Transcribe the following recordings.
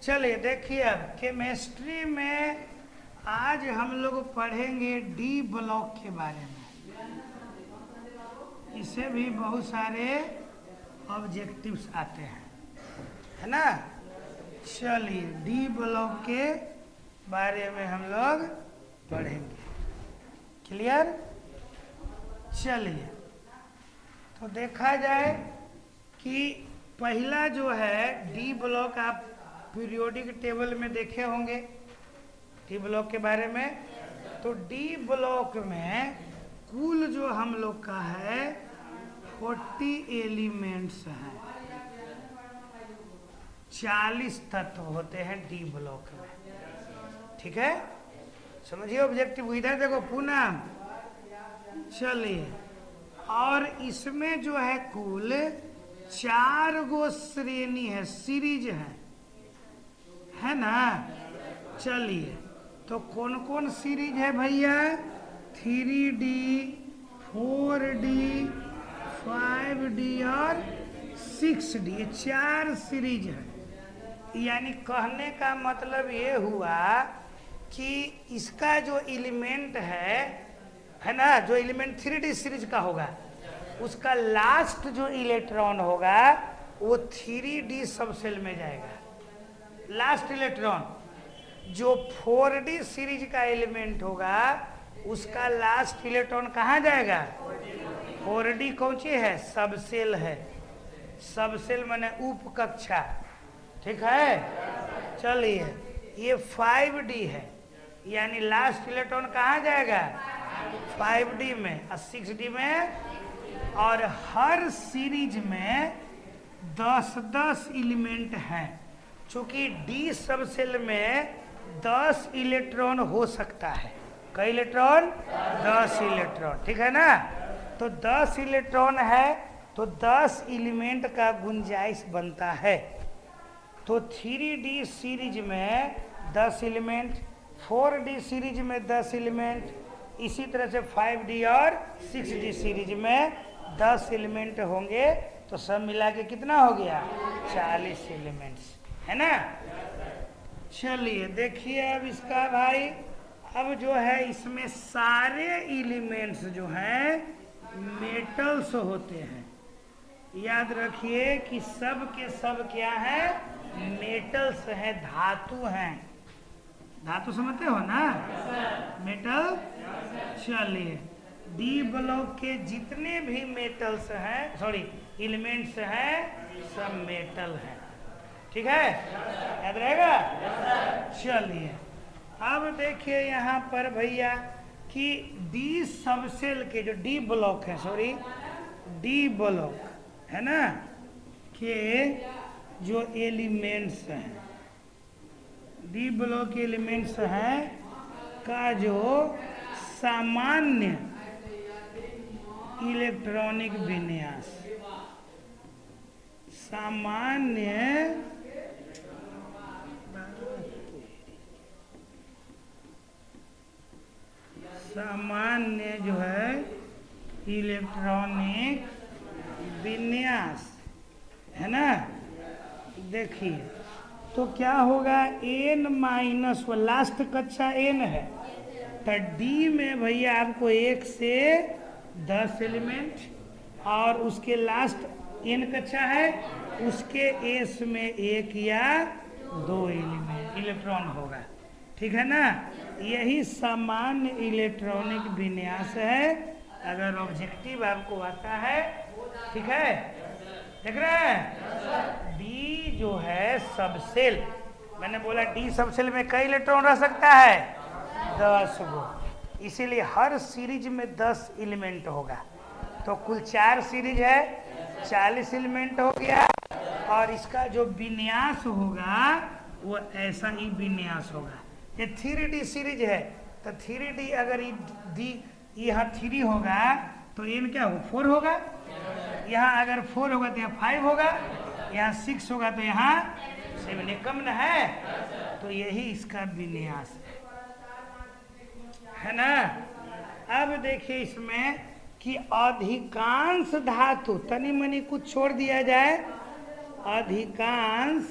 चलिए देखिए, अब केमिस्ट्री में आज हम लोग पढ़ेंगे डी ब्लॉक के बारे में। इसे भी बहुत सारे ऑब्जेक्टिव्स आते हैं, है ना। चलिए डी ब्लॉक के बारे में हम लोग पढ़ेंगे। क्लियर? चलिए तो देखा जाए कि पहला जो है डी ब्लॉक, आप पीरियोडिक टेबल में देखे होंगे डी ब्लॉक के बारे में। तो डी ब्लॉक में कुल जो हम लोग का है 40 एलिमेंट्स हैं, 40 तत्व होते हैं डी ब्लॉक में। ठीक है, समझिए ऑब्जेक्टिव। इधर देखो पूनम, चलिए। और इसमें जो है कुल 4 गो श्रेणी है, सीरीज है ना। चलिए तो कौन कौन सीरीज है भैया? 3D, 4D, 5D और 6D, ये 4 सीरीज है। यानी कहने का मतलब ये हुआ कि इसका जो एलिमेंट है ना, जो एलिमेंट 3D सीरीज का होगा उसका लास्ट जो इलेक्ट्रॉन होगा वो 3D सबसेल में जाएगा। लास्ट इलेक्ट्रॉन जो 4D सीरीज का एलिमेंट होगा उसका लास्ट इलेक्ट्रॉन कहाँ जाएगा? 4D कौन सी है? सबसेल है। सबसेल माने उप कक्षा। ठीक है, चलिए ये 5D है, यानी लास्ट इलेक्ट्रॉन कहाँ जाएगा? 5D में और 6D में। और हर सीरीज में 10-10 एलिमेंट हैं। चूंकि डी सबसेल में 10 इलेक्ट्रॉन हो सकता है। कई इलेक्ट्रॉन? 10 इलेक्ट्रॉन। ठीक है ना। तो 10 इलेक्ट्रॉन है तो 10 एलिमेंट का गुंजाइश बनता है। तो 3D सीरीज में 10 एलिमेंट, 4D सीरीज में 10 एलिमेंट, इसी तरह से 5D और 6D सीरीज में 10 एलिमेंट होंगे। तो सब मिला के कितना हो गया? 40 एलिमेंट्स, है ना। चलिए देखिए अब इसका भाई, अब जो है इसमें सारे एलिमेंट्स जो हैं मेटल्स होते हैं। याद रखिए कि सब के सब क्या है? मेटल्स हैं, धातु हैं। धातु समझते हो ना, मेटल। चलिए डी ब्लॉक के जितने भी मेटल्स हैं, सॉरी एलिमेंट्स हैं, सब मेटल हैं। ठीक है, याद रहेगा। चलिए अब देखिए यहाँ पर भैया कि डी सबसेल के जो डी ब्लॉक है, सॉरी डी ब्लॉक है ना, के जो एलिमेंट्स हैं, डी ब्लॉक के एलिमेंट्स हैं का जो सामान्य इलेक्ट्रॉनिक विन्यास, सामान्य जो है इलेक्ट्रॉनिक विन्यास, है ना। देखिए तो क्या होगा? n-1, लास्ट कक्षा n है, तो डी में भैया आपको 1 से 10 एलिमेंट और उसके लास्ट n कक्षा है, उसके एस में 1 या 2 एलिमेंट इलेक्ट्रॉन होगा। ठीक है ना। यही सामान्य इलेक्ट्रॉनिक विन्यास है। अगर ऑब्जेक्टिव आपको आता है, ठीक है, देख रहे हैं। डी जो है सबसेल, मैंने बोला डी सबसेल में कई इलेक्ट्रॉन रह सकता है? 10 गो। इसीलिए हर सीरीज में 10 एलिमेंट होगा। तो कुल 4 सीरीज है, 40 एलिमेंट हो गया। और इसका जो विन्यास होगा वो ऐसा ही विन्यास होगा। ये 3D सीरीज है, तो 3D अगर यहाँ 3 होगा तो n क्या हो? 4 होगा। यहाँ अगर 4 होगा तो यहाँ 5 होगा, यहाँ 6 होगा तो यहाँ 7। कम न है। तो यही इसका विन्यास है ना। अब देखिए इसमें कि अधिकांश धातु, तनी मनी कुछ छोड़ दिया जाए, अधिकांश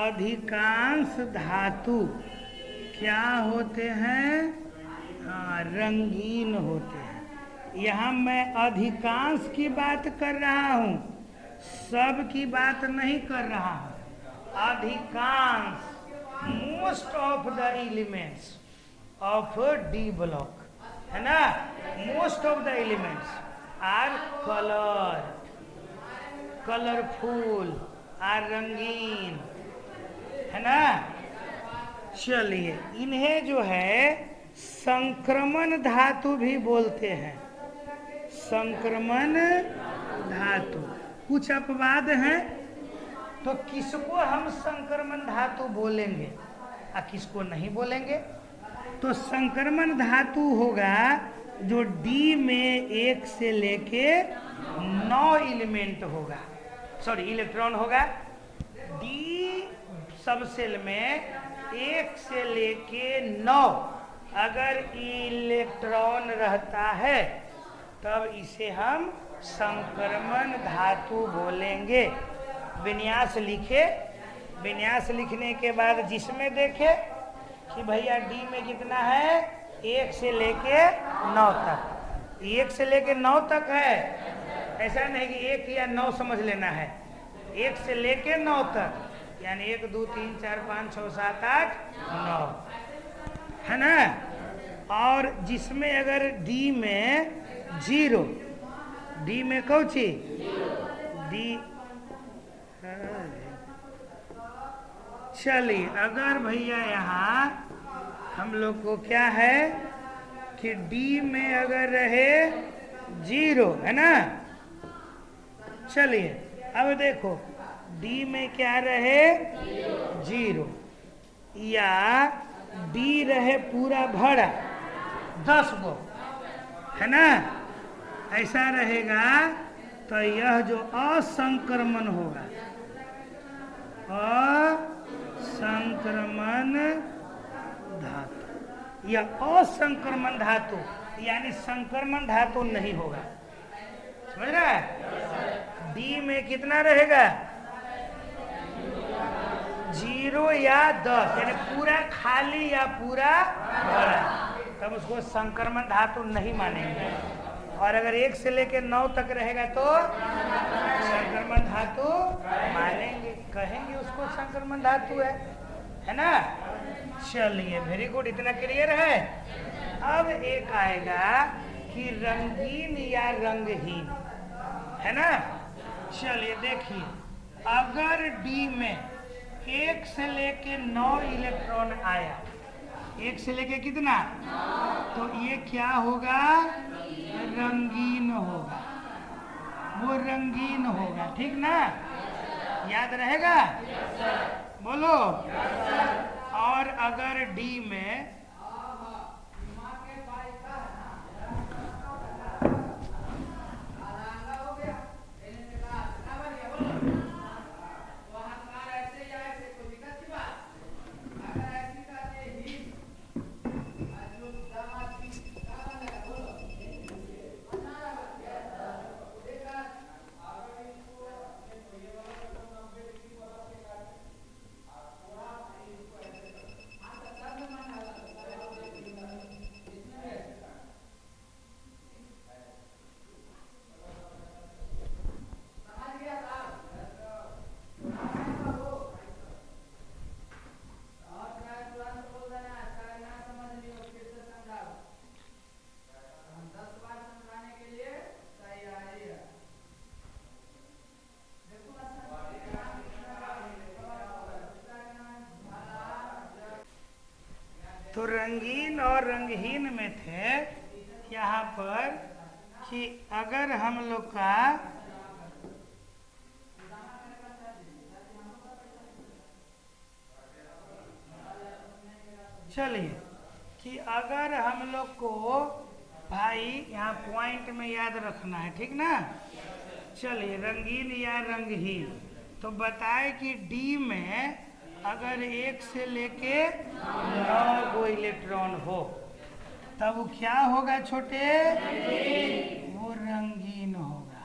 अधिकांश धातु क्या होते हैं? रंगीन होते हैं। यहाँ मैं अधिकांश की बात कर रहा हूँ, सब की बात नहीं कर रहा हूँ। अधिकांश, most of the elements of D block, है ना, most of the elements are colourful, are रंगीन, है ना। चलिए, इन्हें जो है संक्रमण धातु भी बोलते हैं। संक्रमण धातु, कुछ अपवाद हैं, तो किसको हम संक्रमण धातु बोलेंगे और किसको नहीं बोलेंगे? तो संक्रमण धातु होगा जो डी में 1 से लेके 9 एलिमेंट होगा, सॉरी इलेक्ट्रॉन होगा। डी सब सेल में 1 से लेके 9 अगर इलेक्ट्रॉन रहता है तब इसे हम संक्रमण धातु बोलेंगे। विन्यास लिखे, विन्यास लिखने के बाद जिसमें देखे कि भैया डी में कितना है, 1 से लेके 9 तक, 1 से लेके 9 तक है, ऐसा नहीं कि 1 या 9 समझ लेना है, 1 से लेके 9 तक, यानी 1 2 3 4 5 6 7 8 9, है ना। और जिसमें अगर डी में 0, डी में कौची डी, चलिए अगर भैया यहाँ हम लोग को क्या है कि डी में अगर रहे 0, है ना। चलिए अब देखो डी में क्या रहे 0, या डी रहे पूरा भरा 10 गो, है ना, ऐसा रहेगा तो यह जो असंक्रमण होगा, असंक्रमण धातु, यह असंक्रमण धातु यानी संक्रमण धातु नहीं होगा, समझ रहा है। डी में कितना रहेगा 0 या 10, यानी पूरा खाली या पूरा भरा, तब उसको संक्रमण धातु नहीं मानेंगे। और अगर 1 से लेकर 9 तक रहेगा तो संक्रमण धातु मानेंगे, कहेंगे उसको संक्रमण धातु है ना। चलिए वेरी गुड, इतना क्लियर है। अब एक आएगा कि रंगीन या रंगहीन, है ना। चलिए देखिए, अगर डी में 1 से लेके 9 इलेक्ट्रॉन आया, 1 से लेके कितना, तो ये क्या होगा, रंगीन होगा, वो रंगीन होगा, ठीक ना, याद रहेगा, बोलो। और अगर डी में तो रंगीन और रंगहीन में थे यहाँ पर कि अगर हम लोग का चलिए कि अगर हम लोग को भाई यहाँ पॉइंट में याद रखना है, ठीक ना। चलिए रंगीन या रंगहीन, तो बताए कि डी में अगर 1 से लेके 9 गो इलेक्ट्रॉन हो तब वो क्या होगा छोटे, वो रंगीन होगा,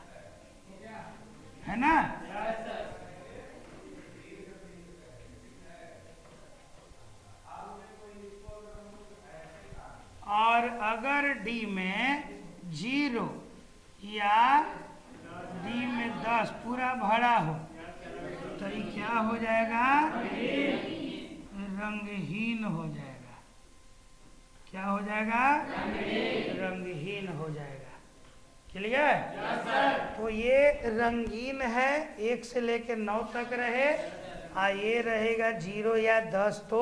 है ना। डी में 10 पूरा भरा हो तो ये क्या हो जाएगा? रंगहीन हो जाएगा। क्या हो जाएगा? रंगहीन हो जाएगा। क्लियर? तो ये रंगीन है, 1 से लेकर 9 तक रहे, ये रहेगा 0 या 10 तो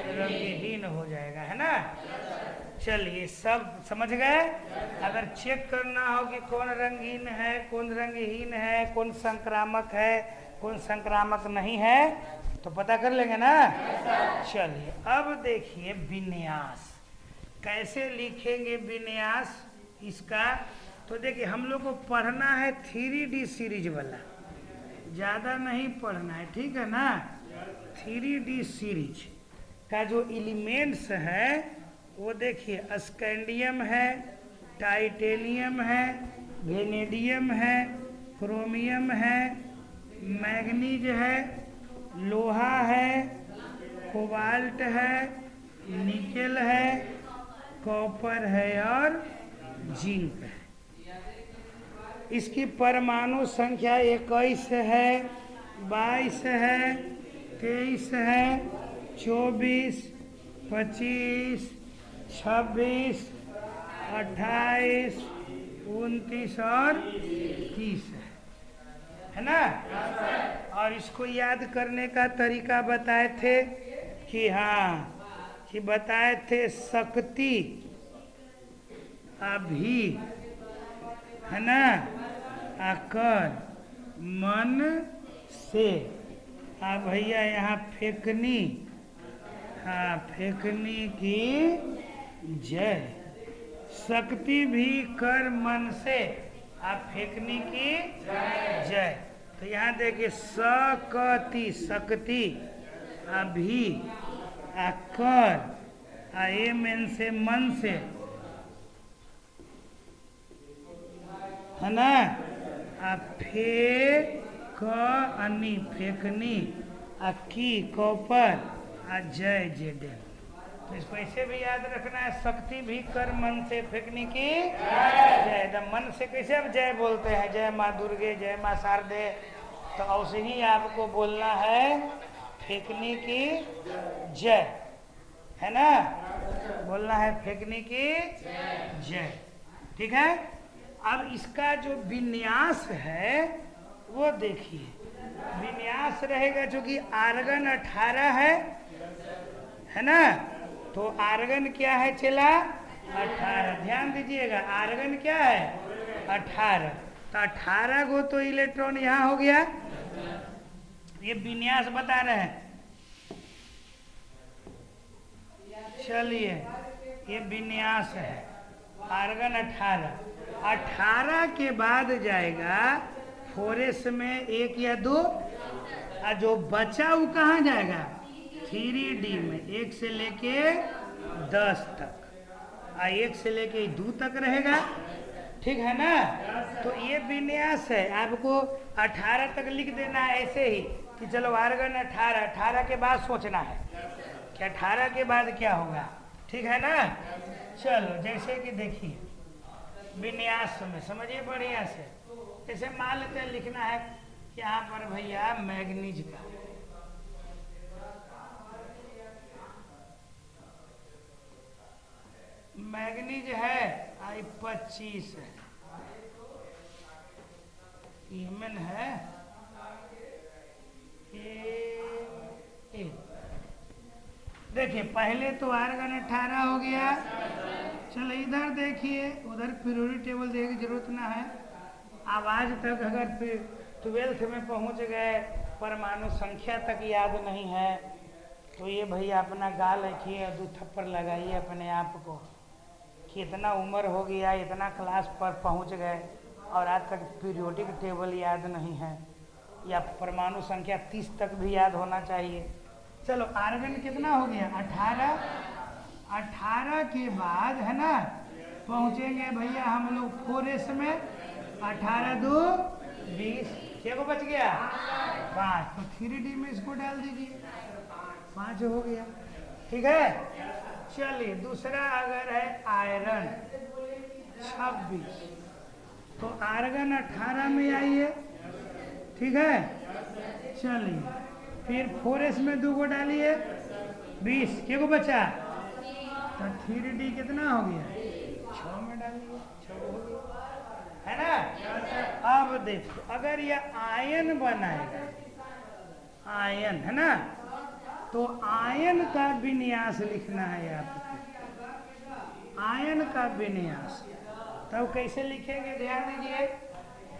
रंगहीन हो जाएगा, है ना? चलिए, सब समझ गए? अगर चेक करना हो कि कौन रंगीन है, कौन रंगहीन है, कौन संक्रामक है, कौन संक्रामक नहीं है, तो पता कर लेंगे ना? चलिए, अब देखिए विन्यास कैसे लिखेंगे। विन्यास इसका तो देखिए, हम लोग को पढ़ना है 3D सीरीज वाला, ज़्यादा नहीं पढ़ना है, ठीक है ना? 3D सीरीज का जो एलिमेंट्स है वो देखिए, स्कैंडियम है, टाइटेनियम है, वेनेडियम है, क्रोमियम है, मैग्नीज है, लोहा है, कोबाल्ट है, निकेल है, कॉपर है और जिंक है। इसकी परमाणु संख्या 21 है, 22 है, 23 है, 24, 25, 26, 28, 29 और 30 है ना? और इसको याद करने का तरीका बताए थे कि कि बताए थे शक्ति अभी, है ना, आकर मन से। भैया यहाँ फेंकनी, फेंकनी की जय। शक्ति भी कर मन से, फेंकनी की जय। तो यहाँ देखिए, सकती शक्ति, अभी, कर, ये मन से, मन से, है ना? फेंकनी, फेंकनी, की कॉपर, जय जेडेल। तो इसको ऐसे भी याद रखना है, शक्ति भी कर मन से, फेंकनी की जय। मन से कैसे अब जय बोलते हैं, जय माँ दुर्गे, जय माँ शारदे, तो ऐसे ही आपको बोलना है फेंकनी की जय, है ना? बोलना है फेंकनी की जय, ठीक है? अब इसका जो विन्यास है वो देखिए, विन्यास रहेगा जो कि आर्गन 18 है ना? तो आर्गन क्या है चला? 18। ध्यान दीजिएगा, आर्गन क्या है? 18। तो 18 गो तो इलेक्ट्रॉन यहाँ हो गया। ये विन्यास बता रहे हैं। चलिए, ये विन्यास है, आर्गन 18। 18 के बाद जाएगा फोरेस में 1 या 2, और जो बचा वो कहाँ जाएगा? 3D में 1 से लेके 10 तक, 1 से लेके 2 तक रहेगा, ठीक है ना? तो ये विन्यास है, आपको 18 तक लिख देना है ऐसे ही कि चलो आर्गन 18। 18 के बाद सोचना है कि 18 के बाद क्या होगा, ठीक है ना? चलो, जैसे कि देखिए विन्यास में समझिए बढ़िया से। जैसे मान लेते हैं लिखना है यहाँ पर भैया मैग्नीज का, मैग्नीज है, 25 है, ईमन है, देखिए पहले तो आर्गन 18 हो गया। चलो इधर देखिए, उधर पीरियोडिक टेबल देखने की जरूरत ना है। आवाज तक अगर 12th में पहुंच गए, परमाणु संख्या तक याद नहीं है, तो ये भैया अपना गाल रखिए, 2 थप्पड़ लगाइए अपने आप को कि इतना उम्र हो गया, इतना क्लास पर पहुंच गए और आज तक पीरियोडिक टेबल याद नहीं है, या परमाणु संख्या 30 तक भी याद होना चाहिए। चलो आर्गन कितना हो गया? 18। 18 के बाद है ना पहुंचेंगे भैया हम लोग फोरेस में। 18 2 20, 6 को बच गया 5, तो 3D में इसको डाल दीजिए, 5 हो गया, ठीक है? चलिए दूसरा अगर है आयरन 26, तो आर्गन 18 में आइए, ठीक है। चलिए फिर 4s में 2 को डालिए, 20 के को बचा, तो 3d कितना हो गया, 6 में डालिए, 6 हो गया, है ना। अब देखो अगर यह आयन बनाएगा, आयन है ना, तो आयन का विन्यास लिखना है आपको, आयन का विन्यास। तब कैसे लिखेंगे, ध्यान दीजिए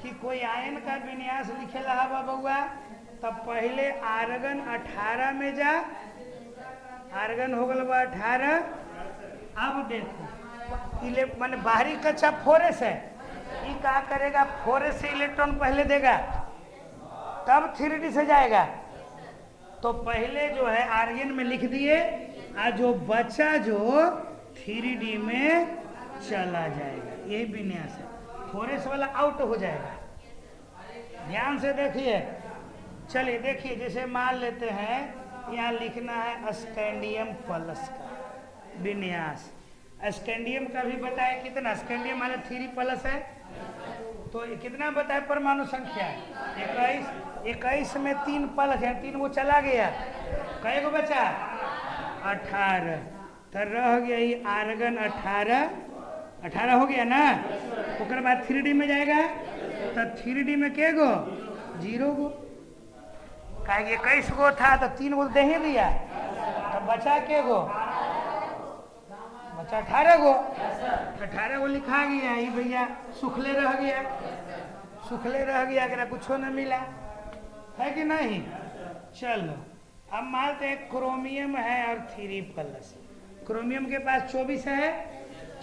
कि कोई आयन का विन्यास लिखे रहा बउआ, तब पहले आर्गन 18 में जा, आर्गन हो गल 18। अब देखो माने बाहरी कक्षा 4s है, ये क्या करेगा, 4s से इलेक्ट्रॉन पहले देगा, तब 3d से जाएगा। तो पहले जो है आर्गन में लिख दिए, और जो बचा जो 3d में चला जाएगा, यही विन्यास है। 4s वाला आउट हो जाएगा, ध्यान से देखिए। चलिए देखिए, जैसे मान लेते हैं यहाँ लिखना है स्कैंडियम प्लस का विन्यास। स्कैंडियम का भी बताए कितना, स्कैंडियम माने 3 है, तो कितना बताए परमाणु संख्या 21, 21 में 3 प्लस है, 3 वो चला गया, कै को बचा 18, तो रह गया ये आर्गन 18 हो गया ना। उसके बाद 3d में जाएगा, तो 3d में के गो 0 गो, कहा 21 गो था तो 3 गो दे ही दिया, तो बचा के गो, बचा 18 गो, 18 गो लिखा गया, ये भैया सुखले रह गया, सुखले रह गया, अगर कुछ न मिला, है कि नहीं। चलो अब मानते हैं क्रोमियम है और 3+, क्रोमियम के पास 24 है,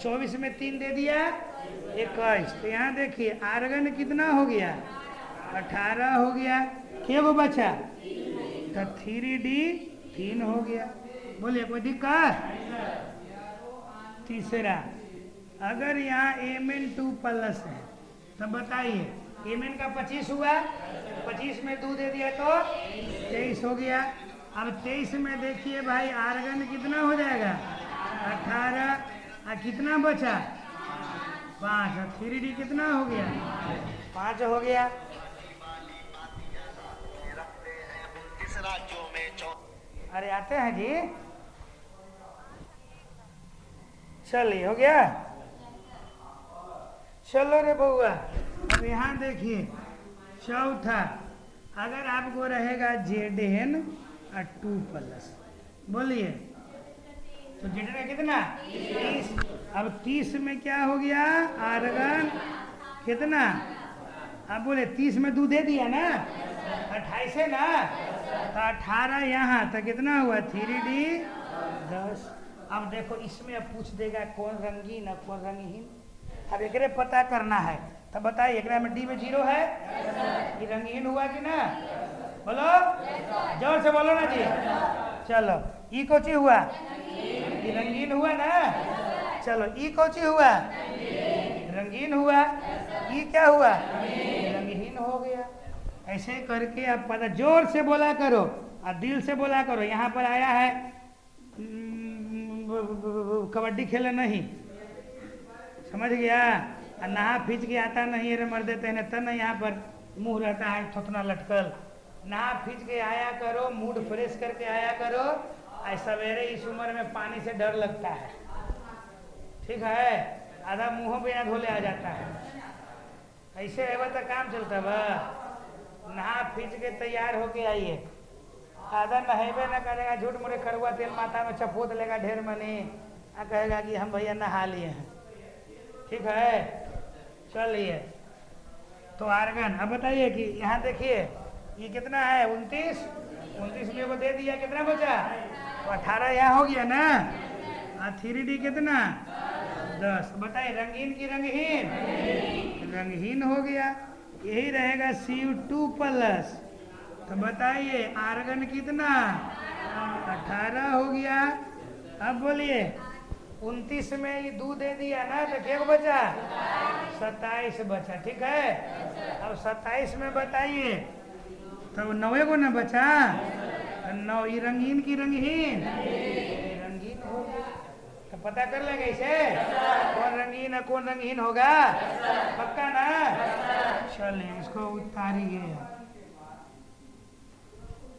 24 में 3 दे दिया 21, तो यहाँ देखिए आर्गन कितना हो गया 18 हो गया, क्या वो बचा, तो 3d 3 हो गया। बोलिए कोई दिक्कत। तीसरा, अगर यहाँ Mn2+ है, तो बताइए Mn का 25 हुआ, 25 में 2 दे दिया तो 23 हो गया। अब 23 में देखिए भाई आर्गन कितना हो जाएगा 18, और कितना बचा 5, और 3d कितना हो गया 5 हो गया। अरे आते हैं जी, चलिए हो गया। चलो रे बउआ, अब यहाँ देखिए चौथा, अगर आपको रहेगा Zn2+, बोलिए तो Zn का कितना 30, अब 30 में क्या हो गया आर्गन कितना, अब बोले 30 में 2 दे दिया ना, 28 है ना, तो 18 यहाँ तो कितना हुआ 3d 10। अब देखो इसमें अब पूछ देगा कौन रंगीन और कौन रंगहीन, अब एक पता करना है, तो बताइए एक में d में 0 है, ये रंगीन हुआ कि ना, बोलो जोर से बोलो ना जी। चलो ई कोची हुआ, ये रंगीन हुआ ना, चलो ई कोची हुआ, रंगीन हुआ, ई क्या हुआ, रंगहीन हो गया। ऐसे करके आप पता जोर से बोला करो और दिल से बोला करो। यहाँ पर आया है कबड्डी खेले नहीं, समझ गया, और नहा फींच के आता नहीं, अरे मर देते हैं तब नहीं, यहाँ पर मुंह रहता है थोथना लटकल, नहा फींच के आया करो, मूड फ्रेश करके आया करो। सवेरे इस उम्र में पानी से डर लगता है, ठीक है, आधा मुंह बिना धोले आ जाता है, ऐसे है तो काम चलता बा। नहा फींच के तैयार होके आइए, आधा नहेबे न करेगा, झूठ मूठे कड़वा तेल माथा में चपोत लेगा ढेर मनी, आ कहेगा कि हम भैया नहा लिए हैं, ठीक है। चलिए तो आर्गन, अब बताइए कि यहाँ देखिए ये कितना है 29 में वो दे दिया, कितना बचा तो 18 यहाँ हो गया ना, और 3d कितना 10। बताइए रंगीन की रंगहीन, रंगहीन हो गया, यही रहेगा Cu2+। तो बताइए आर्गन कितना 18 हो गया। अब बोलिए 29 में ये 2 दे दिया ना, तो क्या बचा 27 बचा, ठीक है। अब 27 में बताइए तब 9 को ना बचा, 9 ये रंगीन की रंगहीन, रंगीन हो गया। तो पता कर लेंगे इसे, कौन रंगीन है कौन रंगीन होगा, पक्का ना। चलिए इसको उतारिए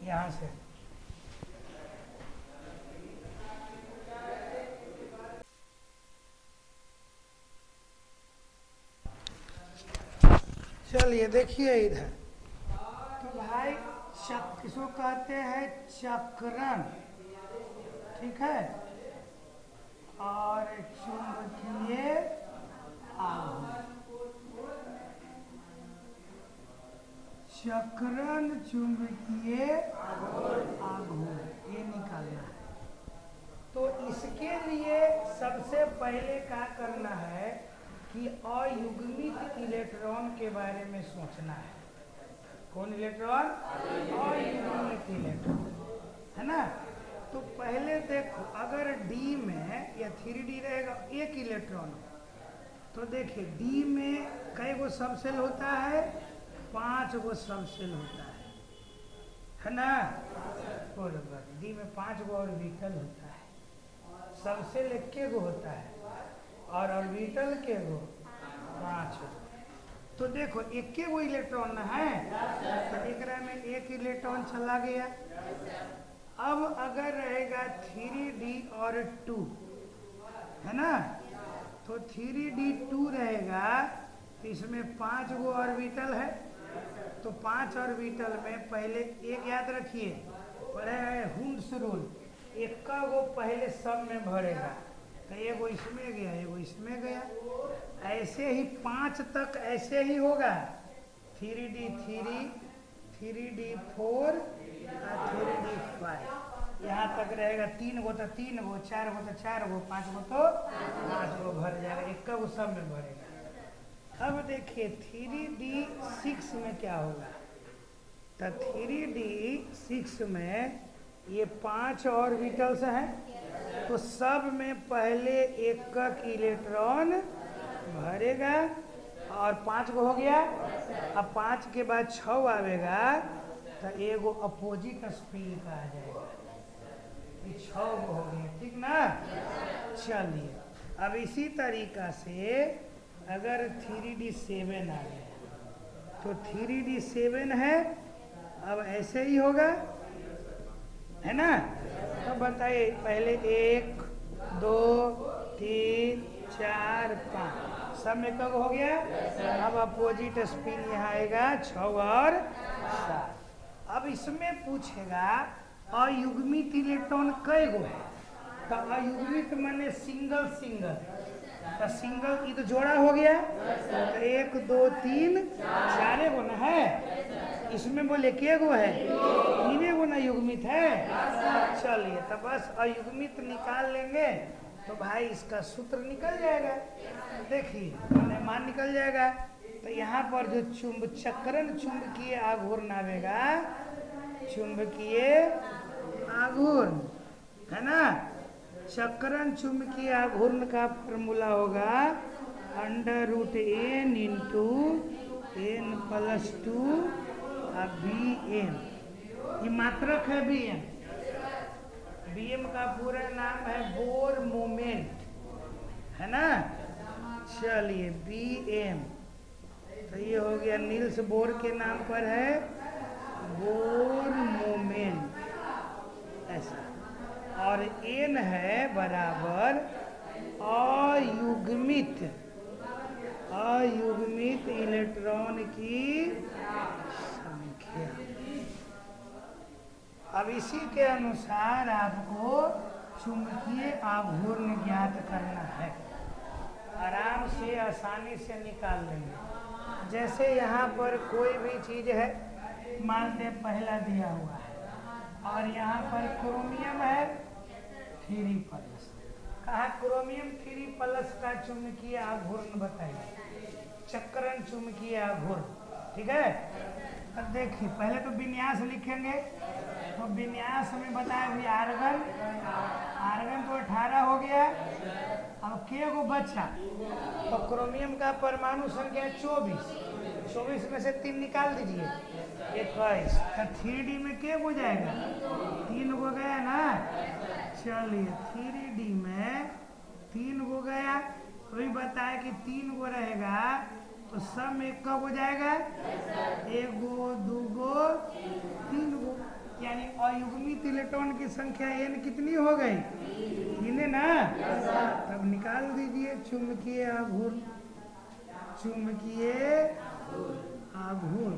यहाँ से। चलिए देखिए इधर, तो भाई किसको कहते हैं, चक्रण, ठीक है, और चुंबकीय आघूर्ण। चक्रण चुंबकीय आघूर्ण ये निकालना है। तो इसके लिए सबसे पहले क्या करना है कि अयुग्मित इलेक्ट्रॉन के बारे में सोचना है। कौन इलेक्ट्रॉन, अयुग्मित इलेक्ट्रॉन, है ना। तो पहले देखो, अगर डी में या 3D रहेगा एक इलेक्ट्रॉन, तो देखिए डी में कई गो सब सेल होता है, 5 गो सब सेल होता है ना। बराबर, डी में 5 गो ऑर्बिटल होता है, सब सेल 1 गो होता है, और ऑर्बिटल के गो 5 गो। तो देखो 1 गो इलेक्ट्रॉन है, तो एकरा में 1 इलेक्ट्रॉन चला गया। अब अगर रहेगा 3D और 2, है ना, तो 3D2 रहेगा, तो इसमें 5 गो ऑर्बिटल है। तो 5 ऑर्बिटल में पहले एक याद रखिए, पढ़े हैं हुंड्स रूल, 1 गो पहले सब में भरेगा, तो एगो इसमें गया एगो इसमें गया, ऐसे ही 5 तक ऐसे ही होगा। 3D3, 3D4 और 3D5, यहाँ तक रहेगा। 3 गो तो 3 गो, 4 गो तो 4 गो, 5 गो तो 5 गो भर जाएगा, 1 गो सब में भरेगा। अब देखिए 3D6 में क्या होगा, तो 3D6 में ये 5 ऑर्बिटल्स हैं, तो सब में पहले 1 इलेक्ट्रॉन भरेगा, और 5 गो हो गया। अब 5 के बाद 6 आवेगा, तो एगो अपोजिट स्पिन का आ जाएगा, ये 6 गो हो गया, ठीक ना। चलिए अब इसी तरीका से अगर 3D7 आ गया, तो 3D7 है, अब ऐसे ही होगा, है ना। तो बताइए पहले 1 2 3 4 5 सब में कब हो गया। अब अपोजिट स्पिन यहाँ आएगा 6 और 7। अब इसमें पूछेगा अयुग्मित इलेक्ट्रॉन कई गो है, तो अयुग्मित माने सिंगल सिंगल, तो सिंगल तो जोड़ा हो गया, तो 1 2 3 4 गो ना है, इसमें बोले के गो है, 3 गो ना युग्मित है। चलिए तो बस अयुग्मित निकाल लेंगे, तो भाई इसका सूत्र निकल जाएगा। देखिए मान निकल जाएगा, तो यहाँ पर जो चक्रण चुंबकीय आघूर्ण आवेगा, चुंबकीय आघूर्ण, है ना। चक्रण चुंबकीय आघूर्ण का फॉर्मूला होगा √n × n+2 Bm। ये मात्रक है Bm। Bm का पूरा नाम है बोर मोमेंट, है ना। चलिए Bm, तो ये हो गया नील्स बोर के नाम पर है बोर मोमेंट, ऐसा। और n है बराबर अयुग्मित इलेक्ट्रॉन की संख्या। अब इसी के अनुसार आपको चुंबकीय आघूर्ण ज्ञात करना है, आराम से आसानी से निकाल लेंगे। जैसे यहाँ पर कोई भी चीज़ है, मानते पहला दिया हुआ है, और यहाँ पर क्रोमियम है 3+, कहा क्रोमियम 3+ का चुंबकीय आघूर्ण बताइए, चक्रण चुंबकीय आघूर्ण, ठीक है। अब देखिए पहले तो विन्यास लिखेंगे, तो विन्यास में बताया भी आर्गन तो 18 हो गया। अब के गो बचा, तो क्रोमियम का परमाणु संख्या 24 में से 3 निकाल दीजिए, 21। तो 3D में के हो जाएगा, 3 हो गया ना। चलिए 3D में 3 गो गया। अभी बताया कि 3 गो रहेगा तो सब में कब हो जाएगा? 1 गो, 2 गो, 3 गो। यानी अयुग्मित इलेक्ट्रॉन की संख्या n कितनी हो गई? 3 है ना। तब निकाल दीजिए चुंबकीय आघूर्ण। चुंबकीय आघूर्ण,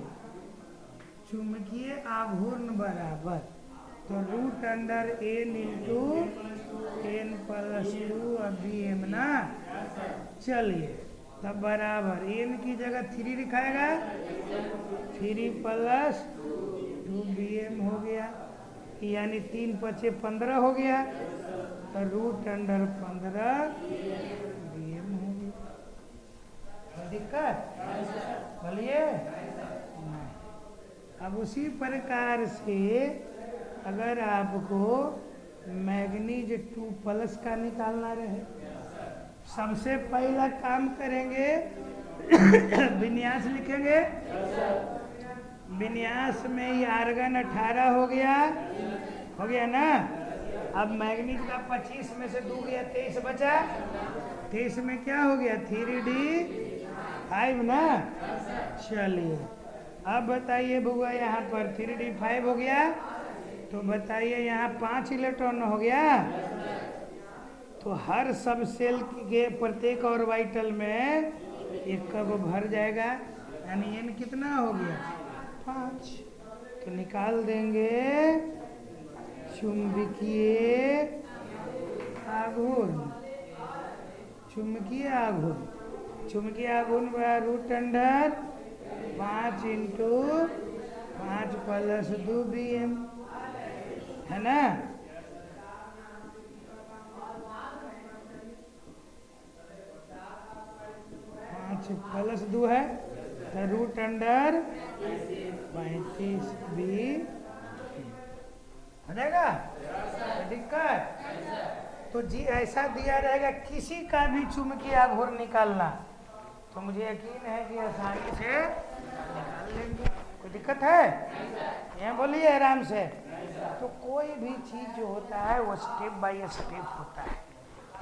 चुंबकीय आघूर्ण बराबर तो root under n into n plus 2 अभी एम ना। चलिए तब बराबर n की जगह 3 लिखाएगा, 3 प्लस 2 bm हो गया, यानी 3 पचे 15 हो गया तो रूट अंडर 15 bm हो गया। दिक्कत बोलिए नहीं। अब उसी प्रकार से अगर आपको मैग्नीज 2 प्लस का निकालना रहे, सबसे पहला काम करेंगे विन्यास लिखेंगे। विन्यास में ये आर्गन 18 हो गया ना। अब मैग्नीज का 25 में से 2 गया, 23 बचा। 23 में क्या हो गया? 3d5 ना। चलिए अब बताइए बुआ, यहाँ पर 3d5 हो गया तो बताइए यहाँ 5 इलेक्ट्रॉन हो गया। तो हर सब सेल के प्रत्येक ऑर्बिटल में एक कब भर जाएगा, यानी n कितना हो गया? 5। तो निकाल देंगे चुंबकीय आघूर्ण। चुंबकीय आघूर्ण, चुंबकीय आघूर्ण बड़ा root under 5 into 5 plus 2 bm है ना। 5 प्लस 2 है तो रूट अंडर 35 बी हो जाएगा। दिक्कत तो जी ऐसा दिया रहेगा किसी का भी चुंबकीय आघूर्ण निकालना तो मुझे यकीन है कि आसानी से निकाल लेंगे। कोई दिक्कत है? यहाँ बोलिए आराम से। तो कोई भी चीज़ जो होता है वो स्टेप बाय स्टेप होता है।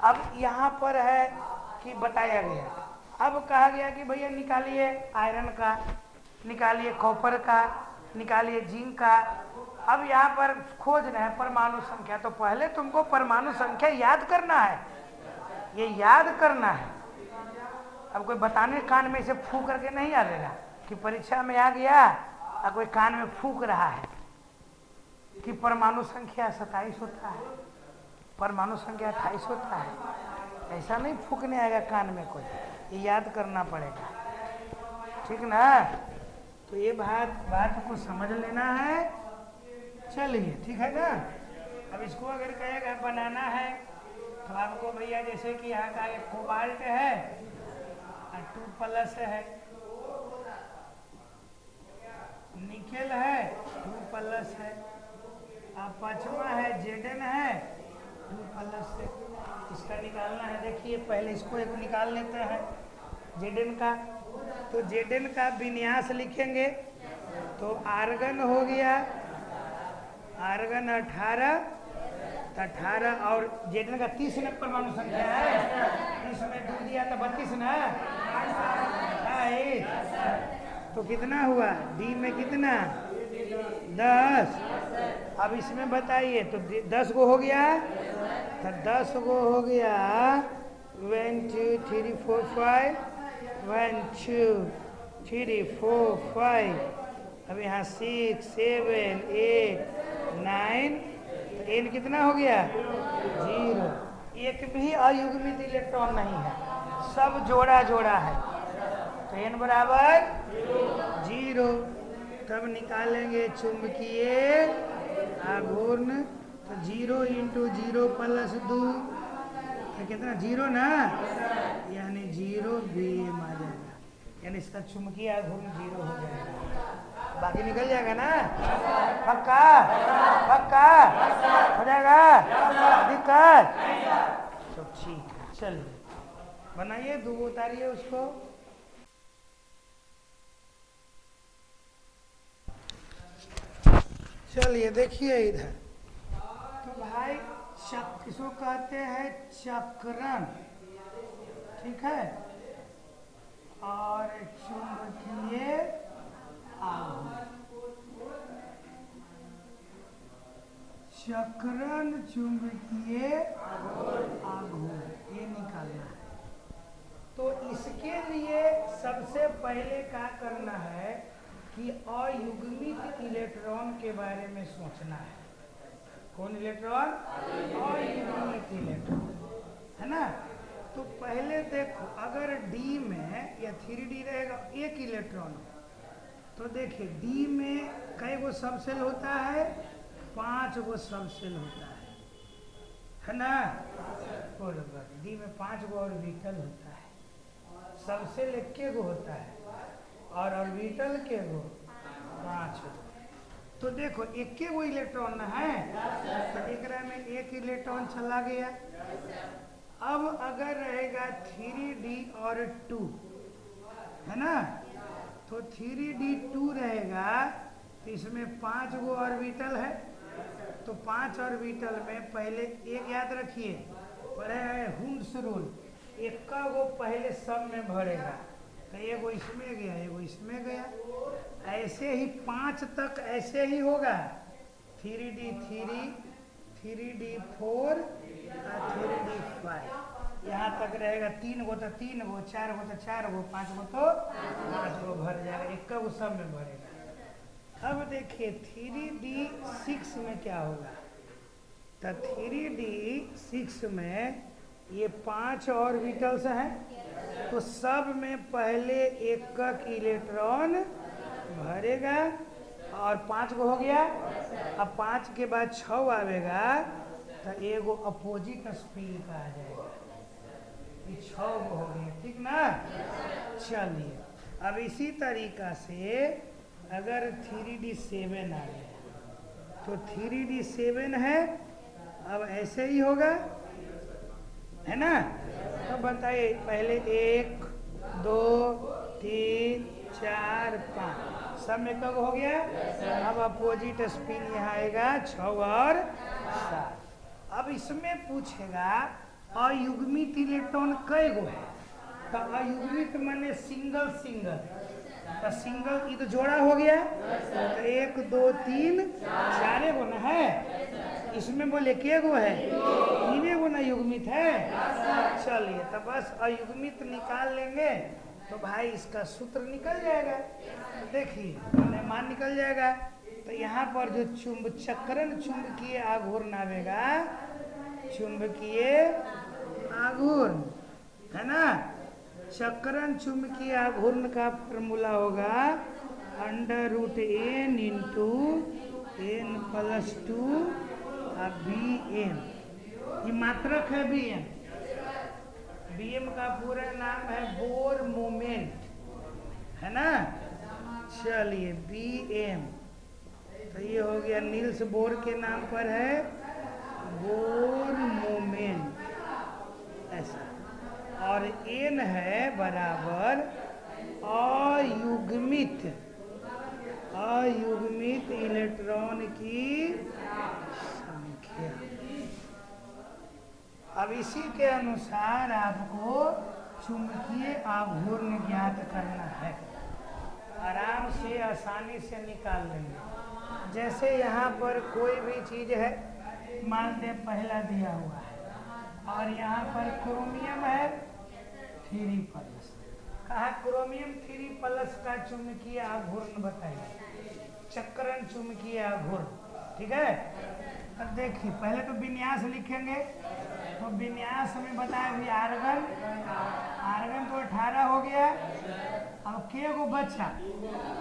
अब यहाँ पर है कि बताया गया, अब कहा गया कि भैया निकालिए आयरन का, निकालिए कॉपर का, निकालिए जिंक का। अब यहाँ पर खोजना है परमाणु संख्या, तो पहले तुमको परमाणु संख्या याद करना है, ये याद करना है। अब कोई बताने कान में से फूंक करके नहीं आ देगा कि परीक्षा में आ गया और कोई कान में फूंक रहा है कि परमाणु संख्या 27 होता है, परमाणु संख्या 28 होता है। ऐसा नहीं फूंकने आएगा कान में कोई, ये याद करना पड़ेगा, ठीक ना। तो ये बात को समझ लेना है। चलिए ठीक है ना। अब इसको अगर कहेगा बनाना है तो आपको भैया जैसे कि यहाँ का एक कोबाल्ट है और 2 प्लस है, निकेल है 2 प्लस है, अब 5वां है जेडन है 2 प्लस है। इसका निकालना है। देखिए पहले इसको एक निकाल लेते हैं जेडन का। तो जेडन का विन्यास लिखेंगे तो आर्गन हो गया, आर्गन 18 और जेडन का 30 न परमाणु संख्या है, 30 में 2 दिया तो 32 ना। तो कितना हुआ? डी में कितना? 10। अब इसमें बताइए तो 10 गो हो गया, तो 10 गो हो गया 1 2 3 4 5, 1 2 3 4 5। अब यहाँ 6 7 8 9, तो n कितना हो गया? 0। एक भी अयुग्मित इलेक्ट्रॉन नहीं है, सब जोड़ा जोड़ा है। तो n बराबर 0। तब निकालेंगे चुंबकीय आघूर्ण। तो 0 इंटू 0 प्लस 2 तो कितना? 0 ना, यानी 0 bm आ जाएगा, यानी इसका चुंबकीय आघूर्ण 0 हो जाएगा। बाकी निकल जाएगा ना। पक्का पक्का हो जाएगा। दिक्कत तो ठीक है। चलिए बनाइए, 2 उतारिए उसको। चलिए देखिए इधर, तो भाई इसको कहते हैं चक्रण, ठीक है। और चुंबकीय आघूर्ण, चक्रण चुंबकीय आघूर्ण, ये निकालना है। तो इसके लिए सबसे पहले क्या करना है कि अयुग्मित इलेक्ट्रॉन के बारे में सोचना है। कौन इलेक्ट्रॉन? अयुग्मित इलेक्ट्रॉन, है ना। तो पहले देखो, अगर डी में या 3D रहेगा एक इलेक्ट्रॉन, तो देखिए डी में कई गो सब सेल होता है? 5 गो सब सेल होता है ना। बराबर, डी में 5 गो ऑर्बिटल होता है। सब सेल 1 गो होता है और ऑर्बिटल के गो 5 गो। तो देखो 1 गो इलेक्ट्रॉन है, तो एकरा में 1 इलेक्ट्रॉन चला गया। अब अगर रहेगा 3D और 2, है ना, तो 3D2 रहेगा, तो इसमें 5 गो ऑर्बिटल है। तो 5 ऑर्बिटल में पहले एक याद रखिए, पढ़े हैं हुंड्स रूल, 1 गो पहले सब में भरेगा, तो एगो इसमें गया, एगो इसमें गया। ऐसे ही 5 तक ऐसे ही होगा, 3D3, 3D4 और 3D5, यहाँ तक रहेगा। 3 गो तो 3 गो, 4 गो तो 4 गो, 5 गो तो 5 गो भर जाएगा, 1 गो सब में भरेगा। अब देखिए 3D6 में क्या होगा, तो 3D6 में ये 5 ऑर्बिटल्स हैं, तो सब में पहले 1 इलेक्ट्रॉन भरेगा और 5 गो हो गया। अब 5 के बाद 6 आवेगा, तो एगो अपोजिट स्पिन का आ जाएगा, ये 6 गो हो गया, ठीक ना। चलिए, अब इसी तरीका से अगर 3D7 आ गया, तो 3D7 है, अब ऐसे ही होगा, है ना। तो बताइए पहले 1 2 3 4 5 सब में कब हो गया। अब अपोजिट स्पिन यहाँ आएगा 6 और 7। अब इसमें पूछेगा अयुग्मित इलेक्ट्रॉन कई गो है, तो अयुग्मित माने सिंगल सिंगल, तो सिंगल ये तो जोड़ा हो गया, तो 1 2 3 4 गो ना है। इसमें बोले के गो है, 3 गो ना युग्मित है। चलिए, तो बस अयुग्मित निकाल लेंगे तो भाई इसका सूत्र निकल जाएगा। देखिए मान निकल जाएगा। तो यहाँ पर जो चक्रण चुंबकीय आघूर्ण आवेगा, चुंबकीय आघूर्ण, है ना। चक्रण चुंबकीय आघूर्ण का फॉर्मूला होगा √n × n+2 Bm। ये मात्रक है Bm। Bm का पूरा नाम है बोर मोमेंट, है ना। चलिए Bm, तो ये हो गया नील्स बोर के नाम पर है बोर मोमेंट, ऐसा। और n है बराबर अयुग्मित इलेक्ट्रॉन की संख्या। अब इसी के अनुसार आपको चुंबकीय आघूर्ण ज्ञात करना है। आराम से आसानी से निकाल लेंगे। जैसे यहाँ पर कोई भी चीज़ है, मान लें पहला दिया हुआ है और यहाँ पर क्रोमियम है 3+। कहा क्रोमियम 3+ का चुंबकीय आघूर्ण बताइए, चक्रण चुंबकीय आघूर्ण, ठीक है। अब देखिए पहले तो विन्यास लिखेंगे, तो विन्यास में बताया भी आर्गन तो 18 हो गया। अब के गो बचा,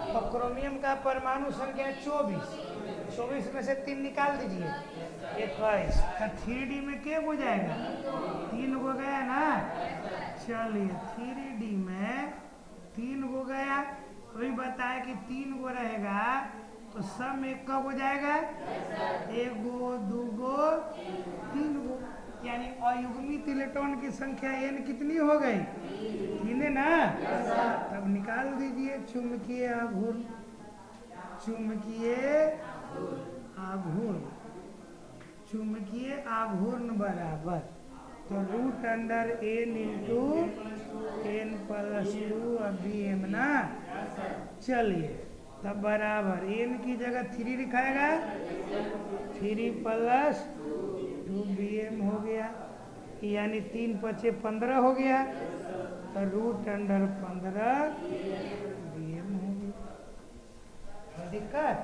तो क्रोमियम का परमाणु संख्या 24 में से 3 निकाल दीजिए, 21। तो 3D में के गो जाएगा, 3 गो गया ना। चलिए 3D में 3 गो गया, वही बताया कि 3 गो रहेगा, तो सब में 1 हो जाएगा, 1 गो 2 गो 3 गो, यानी अयुग्मित इलेक्ट्रॉन की संख्या n कितनी हो गई, 3 ना। तब निकाल दीजिए चुंबकीय आघूर्ण, चुंबकीय आघूर्ण, चुंबकीय आघूर्ण बराबर, तो root under N into N plus 2 B M ना। चलिए तब बराबर एन की जगह 3 लिखाएगा, 3 प्लस 2 बी एम हो गया, यानी 3 पचे 15 हो गया, तो रूट अंडर 15 बी एम हो गया। दिक्कत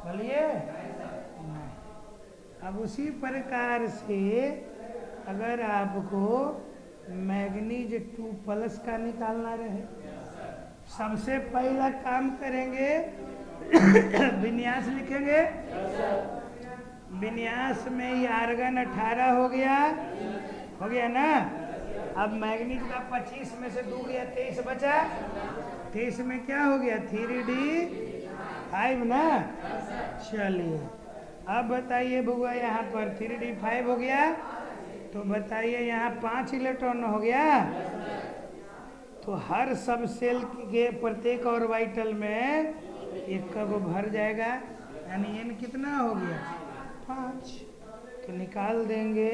बोलिए नहीं। अब उसी प्रकार से अगर आपको मैग्नीज 2 प्लस का निकालना रहे, सबसे पहला काम करेंगे विन्यास लिखेंगे। विन्यास में ये आर्गन 18 हो गया ना। अब मैग्नीज का 25 में से 2 गया, 23 बचा। 23 में क्या हो गया 3d5 ना। चलिए अब बताइए बुआ, यहाँ पर 3d5 हो गया, तो बताइए यहाँ 5 इलेक्ट्रॉन हो गया, तो हर सब सेल के प्रत्येक ऑर्बिटल में एक को भर जाएगा, यानी एन कितना हो गया 5। तो निकाल देंगे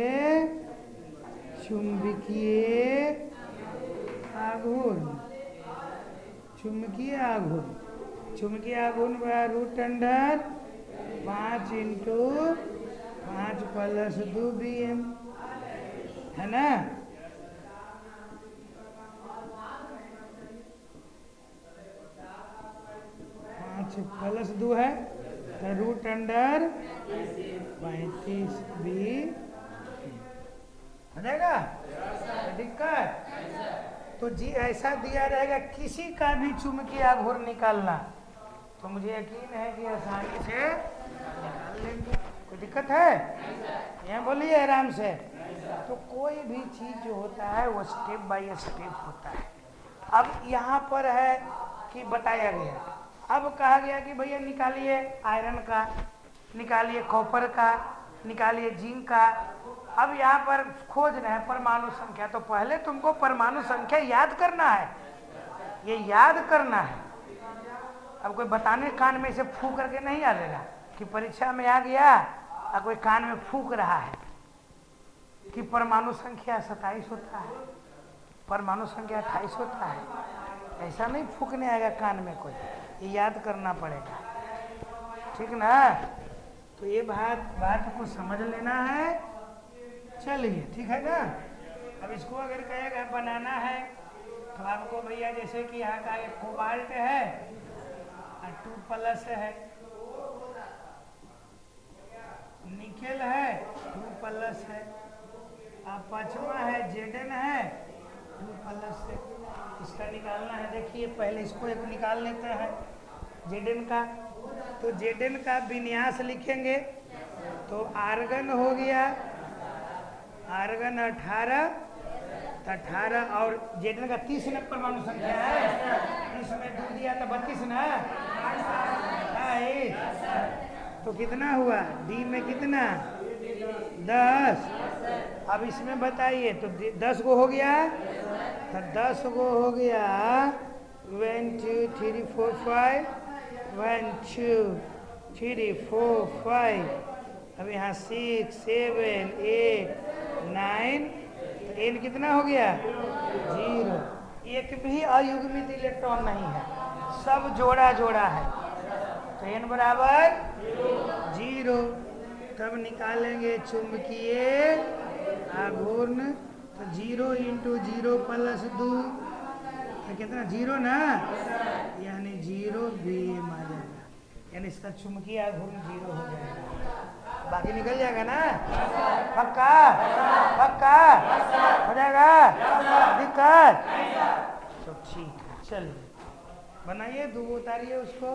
चुंबकीय आघूर्ण। चुंबकीय आघूर्ण बड़ा root under 5 into 5 plus 2 B M है ना। 5 प्लस 2 है, तो रूट अंडर 35 बी हो जाएगा। दिक्कत तो जी ऐसा दिया रहेगा, किसी का भी चुंबकीय आघूर्ण निकालना, तो मुझे यकीन है कि आसानी से निकाल लेंगे। कोई दिक्कत है? यहाँ बोलिए आराम से। तो कोई भी चीज जो होता है वो स्टेप बाय स्टेप होता है। अब यहाँ पर है कि बताया गया, अब कहा गया कि भैया निकालिए आयरन का, निकालिए कॉपर का, निकालिए जिंक का। अब यहाँ पर खोज रहे हैं परमाणु संख्या, तो पहले तुमको परमाणु संख्या याद करना है, ये याद करना है। अब कोई बताने कान में से फूक करके नहीं आ जाएगा कि परीक्षा में आ गया और कोई कान में फूक रहा है कि परमाणु संख्या 27 होता है, परमाणु संख्या 28 होता है। ऐसा नहीं फूकने आएगा कान में कोई, ये याद करना पड़ेगा, ठीक ना। तो ये बात को समझ लेना है। चलिए ठीक है ना। अब इसको अगर कहेगा बनाना है, तो आपको भैया जैसे कि यहाँ का एक कोबाल्ट है और 2 प्लस है, निकेल है 2 प्लस है, अब 5वां है जेडन है 2 प्लस है। इसका निकालना है। देखिए पहले इसको एक निकाल लेते हैं जेडन का। तो जेडन का विन्यास लिखेंगे, तो आर्गन हो गया, आर्गन 18, 18 और जेडन का 30 न परमाणु संख्या है, 30 में 2 दिया तो 32 ना। तो कितना हुआ डी में कितना 10। अब इसमें बताइए, तो 10 गो हो गया, तो 10 गो हो गया 1 2 3 4 5, 1 2 3 4 5। अब यहाँ 6 7 8 9, तो एन कितना हो गया 0। एक भी अयुग्मित इलेक्ट्रॉन नहीं है, सब जोड़ा जोड़ा है, तो एन बराबर 0। तब निकालेंगे चुंबकीय आघूर्ण, तो 0 इंटू 0 प्लस 2, तो कितना 0 ना, यानी 0 बीम आ जाएगा, यानी इसका चुंबकीय आघूर्ण 0 हो जाएगा। बाकी निकल जाएगा ना, पक्का पक्का हो जाएगा। दिक्कत तो ठीक है। चलिए बनाइए, 2 उतारिए उसको।